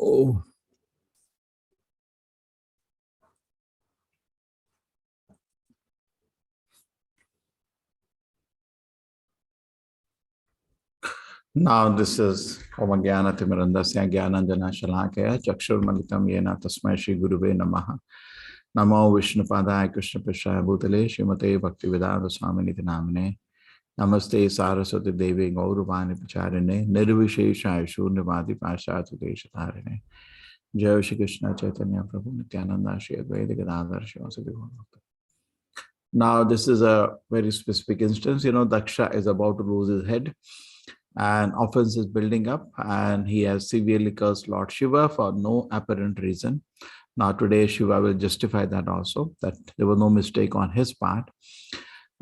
Oh. Now this is Omagyanati Mirandasya Gyananjana Shalakaya Chakshurmalitam Yena Tasmai Shri Guruve Namaha Namo Vishnu Padaya Krishna Prashaya Bhutale Srimate Bhaktivedanta Swamini Namine Namaste Saraswati Devi Gauruvani Pacharine Nirvishesha Shurnavadi Pashatu Deshatarine Jai Shri Krishna Chaitanya Prabhu Nityananda Shri Advaita Gadadhar Shivasati Gaurabhakta. Now this is a very specific instance. Daksha is about to lose his head. And offense is building up, and he has severely cursed Lord Shiva for no apparent reason. Now today Shiva will justify that also, that there was no mistake on his part.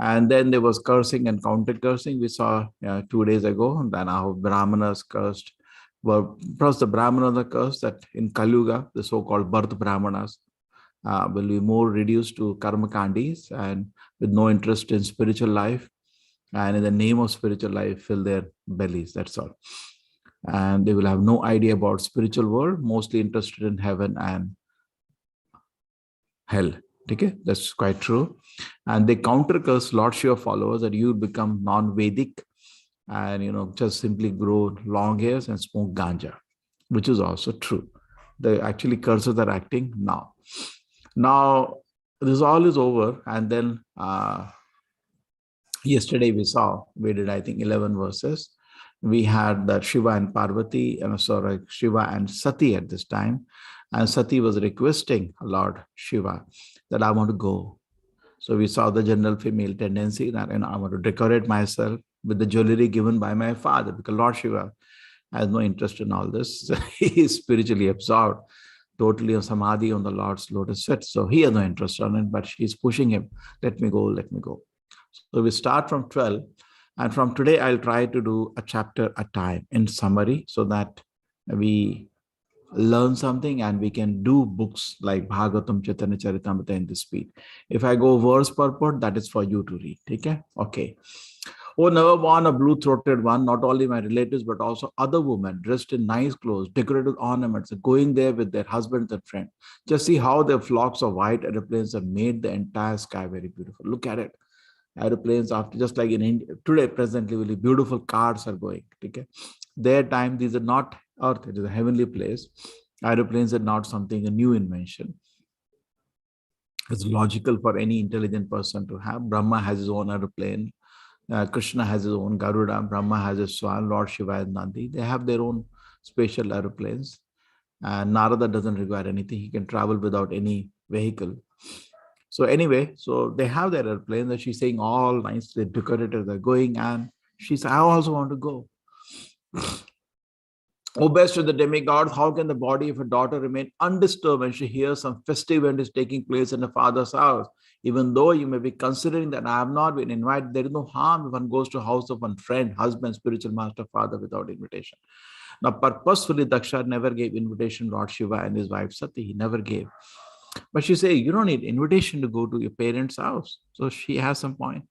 And then there was cursing and counter cursing. We saw 2 days ago that how Brahmanas cursed. Well, first the Brahmanas are cursed that in Kali Yuga, the so-called birth Brahmanas will be more reduced to karma kandis and with no interest in spiritual life. And in the name of spiritual life, fill their bellies, that's all. And they will have no idea about spiritual world, mostly interested in heaven and hell. Okay, that's quite true. And they counter curse Lord Shiva followers that you become non-Vedic and just simply grow long hairs and smoke ganja, which is also true. The actually curses are acting now. Now, this all is over, and then yesterday we did, I think, 11 verses. We had that Shiva and Parvati, Shiva and Sati at this time. And Sati was requesting Lord Shiva that I want to go. So we saw the general female tendency that I want to decorate myself with the jewelry given by my father, because Lord Shiva has no interest in all this. He is spiritually absorbed, totally on samadhi on the Lord's lotus feet. So he has no interest on it, but she's pushing him, let me go, let me go. So we start from 12, and from today I'll try to do a chapter at a time in summary so that we learn something and we can do books like Bhagavatam, Chaitanya Charitamrita in this speed. If I go verse purport, that is for you to read. Okay. Oh, never born a blue-throated one, not only my relatives, but also other women dressed in nice clothes, decorated with ornaments, going there with their husbands and friends. Just see how their flocks of white airplanes have made the entire sky very beautiful. Look at it. Aeroplanes, after just like in India today, presently, really beautiful cars are going. Okay, their time, these are not earth, it is a heavenly place. Aeroplanes are not something, a new invention. It's logical for any intelligent person to have. Brahma has his own aeroplane, Krishna has his own Garuda, Brahma has his Swan, Lord Shiva has Nandi. They have their own special aeroplanes. And Narada doesn't require anything, he can travel without any vehicle. So anyway, so they have their airplane that she's saying all nicely decorated, they're going, and she said, I also want to go. Oh, best of the demigods, how can the body of a daughter remain undisturbed when she hears some festive event is taking place in her father's house? Even though you may be considering that I have not been invited, there is no harm if one goes to the house of one friend, husband, spiritual master, father without invitation. Now, purposefully, Daksha never gave invitation to Lord Shiva and his wife Sati. He never gave. But she said, you don't need invitation to go to your parents' house. So she has some point.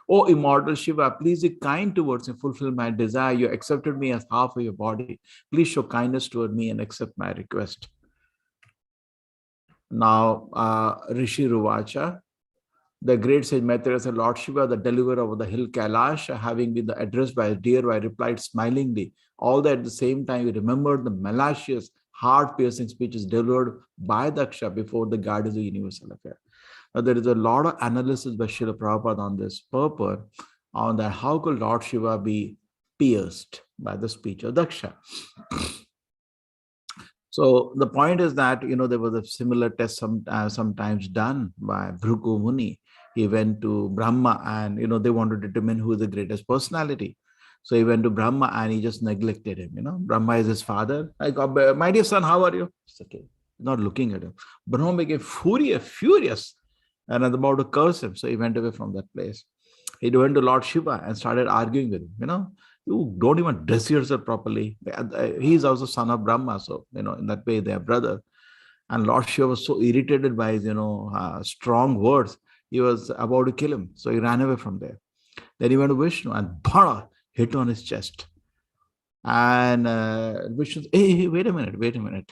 Oh, immortal Shiva, please be kind towards me, fulfill my desire. You accepted me as half of your body. Please show kindness toward me and accept my request. Now, Rishi Ruvacha, the great sage Maitreya said, Lord Shiva, the deliverer of the hill Kailash, having been addressed by a deer, I replied smilingly. All that at the same time, you remembered the malicious, heart-piercing speeches delivered by Daksha before the guardians of the universal affair. Now, there is a lot of analysis by Srila Prabhupada on this purport, on that how could Lord Shiva be pierced by the speech of Daksha. So the point is that, there was a similar test sometimes done by Bhrigu Muni. He went to Brahma and, they wanted to determine who is the greatest personality. So he went to Brahma and he just neglected him. Brahma is his father. Like, my dear son, how are you? It's okay. Not looking at him. Brahma became furious and was about to curse him. So he went away from that place. He went to Lord Shiva and started arguing with him. You don't even dress yourself properly. He is also son of Brahma. So, in that way, they are brother. And Lord Shiva was so irritated by his, strong words. He was about to kill him. So he ran away from there. Then he went to Vishnu and hit on his chest. And Vishnu, hey, wait a minute.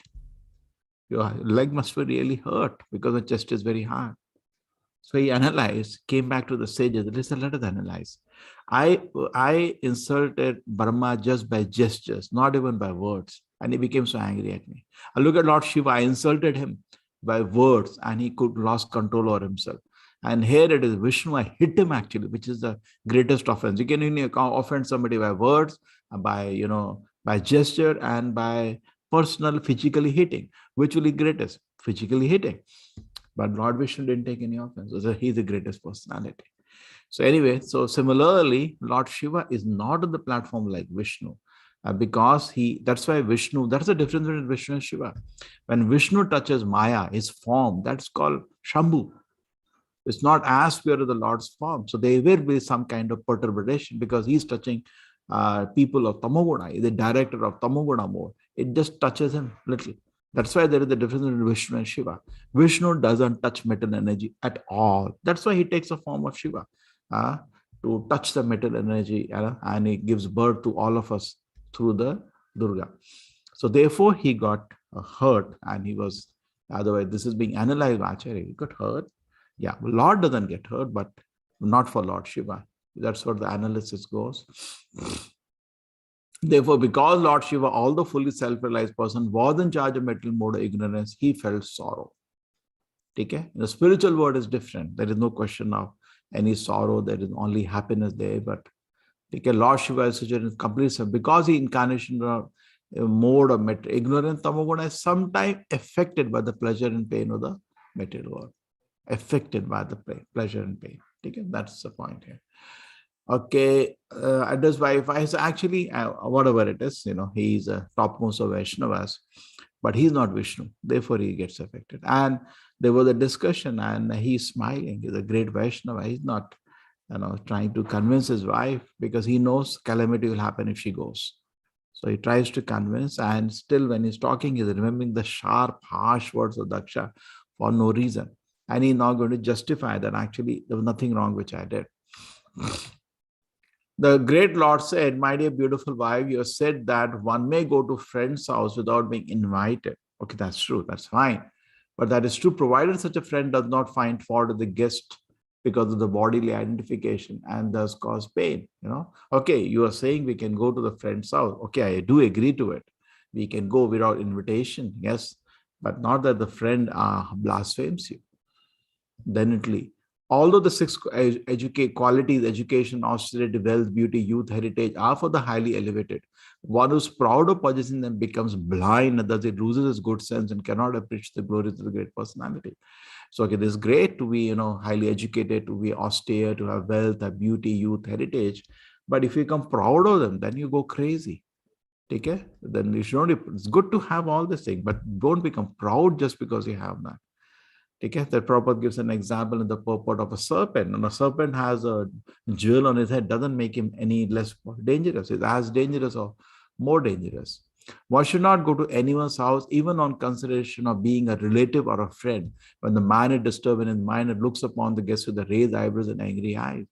Your leg must be really hurt because the chest is very hard. So he analyzed, came back to the sages. Listen, let us analyze. I insulted Brahma just by gestures, not even by words. And he became so angry at me. I look at Lord Shiva, I insulted him by words and he could lost control over himself. And here it is Vishnu, I hit him actually, which is the greatest offense. You can only offend somebody by words, by by gesture, and by personal physically hitting. Which will be greatest? Physically hitting. But Lord Vishnu didn't take any offense. So he's the greatest personality. So anyway, so similarly, Lord Shiva is not on the platform like Vishnu. Because that's why Vishnu, that's the difference between Vishnu and Shiva. When Vishnu touches Maya, his form, that's called Shambhu. It's not as pure as the Lord's form. So there will be some kind of perturbation because he's touching people of Tamoguna. He's the director of Tamoguna mode. It just touches him little. That's why there is a difference between Vishnu and Shiva. Vishnu doesn't touch metal energy at all. That's why he takes the form of Shiva to touch the metal energy, and he gives birth to all of us through the Durga. So therefore, he got hurt, and he was, otherwise, this is being analyzed by Acharya. He got hurt. Yeah, Lord doesn't get hurt, but not for Lord Shiva. That's what the analysis goes. Therefore, because Lord Shiva, although fully self-realized person, was in charge of material mode of ignorance, he felt sorrow. Okay? The spiritual world is different. There is no question of any sorrow. There is only happiness there. But Lord Shiva is such a complete, because he incarnation mode of ignorance, tamoguna is sometimes affected by the pleasure and pain of the material world. Affected by the pleasure and pain. Okay? That's the point here. Okay, addressed by Vice, actually, whatever it is, he's a topmost of Vaishnavas, but he's not Vishnu, therefore he gets affected. And there was a discussion, and he's smiling. He's a great Vaishnava. He's not, trying to convince his wife because he knows calamity will happen if she goes. So he tries to convince, and still when he's talking, he's remembering the sharp, harsh words of Daksha for no reason. And he's now going to justify that actually there was nothing wrong which I did. The great Lord said, my dear beautiful wife, you have said that one may go to friend's house without being invited. Okay, that's true. That's fine. But that is true provided such a friend does not find fault with the guest because of the bodily identification and thus cause pain. Okay, you are saying we can go to the friend's house. Okay, I do agree to it. We can go without invitation. Yes, but not that the friend blasphemes you. Then it leads. Although the six qualities, education, austerity, wealth, beauty, youth, heritage, are for the highly elevated, one who's proud of possessing them becomes blind, and thus it loses his good sense and cannot appreciate the glories of the great personality. So, okay, this is great to be, highly educated, to be austere, to have wealth, have beauty, youth, heritage. But if you become proud of them, then you go crazy. Okay? Then you should not, it's good to have all this thing, but don't become proud just because you have that. Okay, that Prabhupada gives an example in the purport of a serpent. And a serpent has a jewel on his head, doesn't make him any less dangerous. It's as dangerous or more dangerous. One should not go to anyone's house, even on consideration of being a relative or a friend, when the man is disturbed in his mind and looks upon the guest with the raised eyebrows and angry eyes.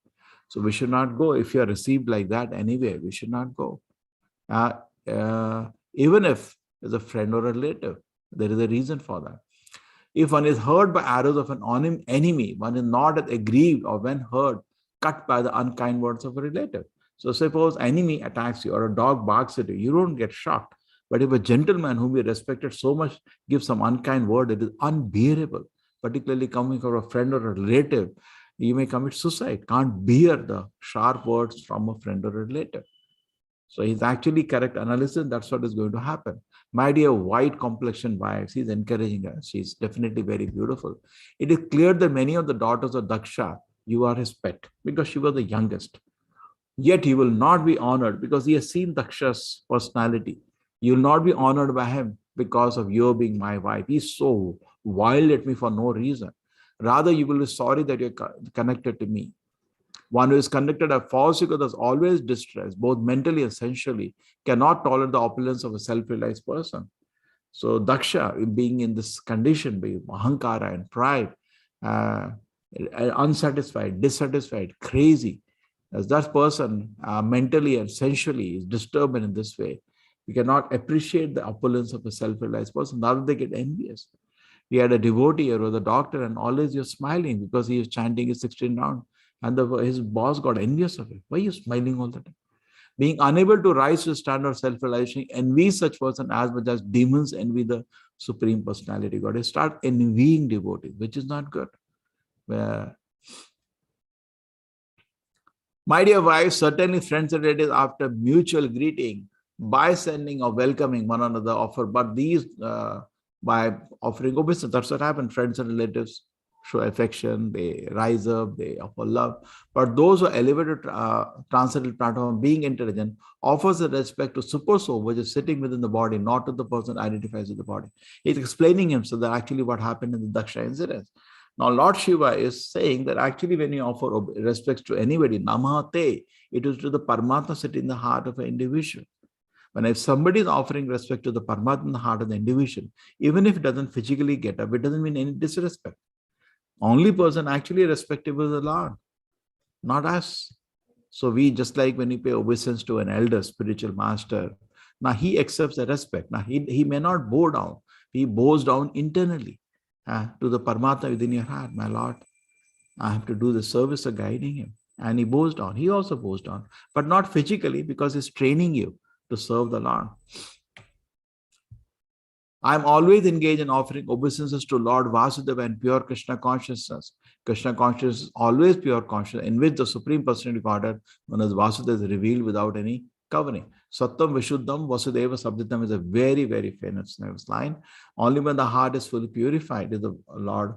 So we should not go. If you are received like that anyway, we should not go. Even if it's a friend or a relative, there is a reason for that. If one is hurt by arrows of an enemy, one is not aggrieved or when hurt, cut by the unkind words of a relative. So suppose enemy attacks you or a dog barks at you, you don't get shocked. But if a gentleman whom you respected so much gives some unkind word, it is unbearable, particularly coming from a friend or a relative. You may commit suicide, can't bear the sharp words from a friend or a relative. So he's actually correct analysis. That's what is going to happen. My dear white complexion wives, he's encouraging her. She's definitely very beautiful. It is clear that many of the daughters of Daksha, you are his pet because she was the youngest. Yet he will not be honored because he has seen Daksha's personality. You will not be honored by him because of your being my wife. He's so wild at me for no reason. Rather, you will be sorry that you're connected to me. One who is conducted a false ego is always distressed, both mentally and sensually, cannot tolerate the opulence of a self-realized person. So Daksha, being in this condition, being ahankara and pride, unsatisfied, dissatisfied, crazy, as that person mentally and sensually is disturbed in this way, We cannot appreciate the opulence of a self-realized person. Rather, they get envious. We had a devotee or the doctor, and always you're smiling because he is chanting his 16 round. And his boss got envious of it. Why are you smiling all the time? Being unable to rise to the standard of self-realization, envy such person as much as demons envy the Supreme Personality God. They start envying devotees, which is not good. My dear wives, certainly friends and relatives, after mutual greeting, by sending or welcoming one another, offer, but these by offering obeisance, that's what happened. Friends and relatives show affection, they rise up, they offer love. But those who are elevated transcendental platform, being intelligent, offers a respect to super soul, which is sitting within the body, not to the person identifies with the body. He's explaining himself that actually what happened in the Daksha incident. Now, Lord Shiva is saying that actually when you offer respects to anybody, Namate, it is to the Paramatma sitting in the heart of an individual. When if somebody is offering respect to the Paramatma in the heart of the individual, even if it doesn't physically get up, it doesn't mean any disrespect. Only person actually respectable is the Lord, not us. So we, just like when we pay obeisance to an elder spiritual master, now he accepts the respect. Now he may not bow down. He bows down internally to the Paramatma within your heart. My Lord, I have to do the service of guiding him. And he bows down. He also bows down, but not physically, because he's training you to serve the Lord. I'm always engaged in offering obeisances to Lord Vasudeva and pure Krishna consciousness. Krishna consciousness is always pure consciousness, in which the Supreme Personality of Godhead, known as Vasudeva, is revealed without any covering. Sattam Vishuddham Vasudeva Sabditam is a very, very famous line. Only when the heart is fully purified is the Lord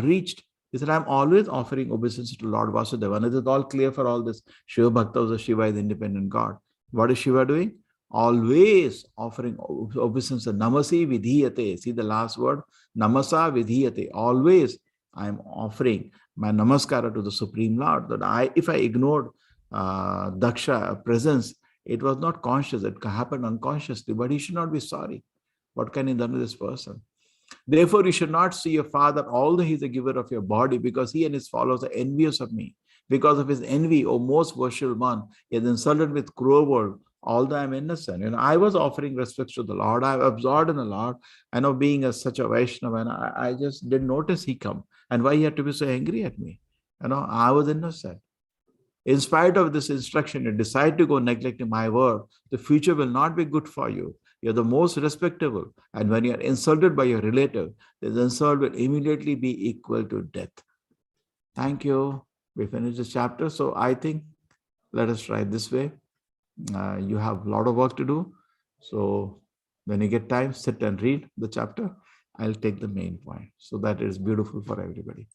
reached. He said, I'm always offering obeisances to Lord Vasudeva. And it is all clear for all this. Shiva Bhakta was a Shiva is independent God. What is Shiva doing? Always offering obeisance. Namasi vidhiyate. See the last word? Namasa vidhiyate. Always I am offering my namaskara to the Supreme Lord. That if I ignored Daksha presence, it was not conscious. It happened unconsciously. But he should not be sorry. What can he do to this person? Therefore, you should not see your father, although he is a giver of your body, because he and his followers are envious of me. Because of his envy, O most worshipful one, he has insulted with cruel word, although I am innocent. I was offering respects to the Lord. I absorbed in the Lord. I know being such a Vaishnava, and I just didn't notice he come. And why he had to be so angry at me? I was innocent. In spite of this instruction, you decide to go neglecting my word, the future will not be good for you. You're the most respectable. And when you're insulted by your relative, this insult will immediately be equal to death. Thank you. We finished this chapter. So I think let us try this way. You have a lot of work to do. So when you get time, sit and read the chapter. I'll take the main point. So that is beautiful for everybody.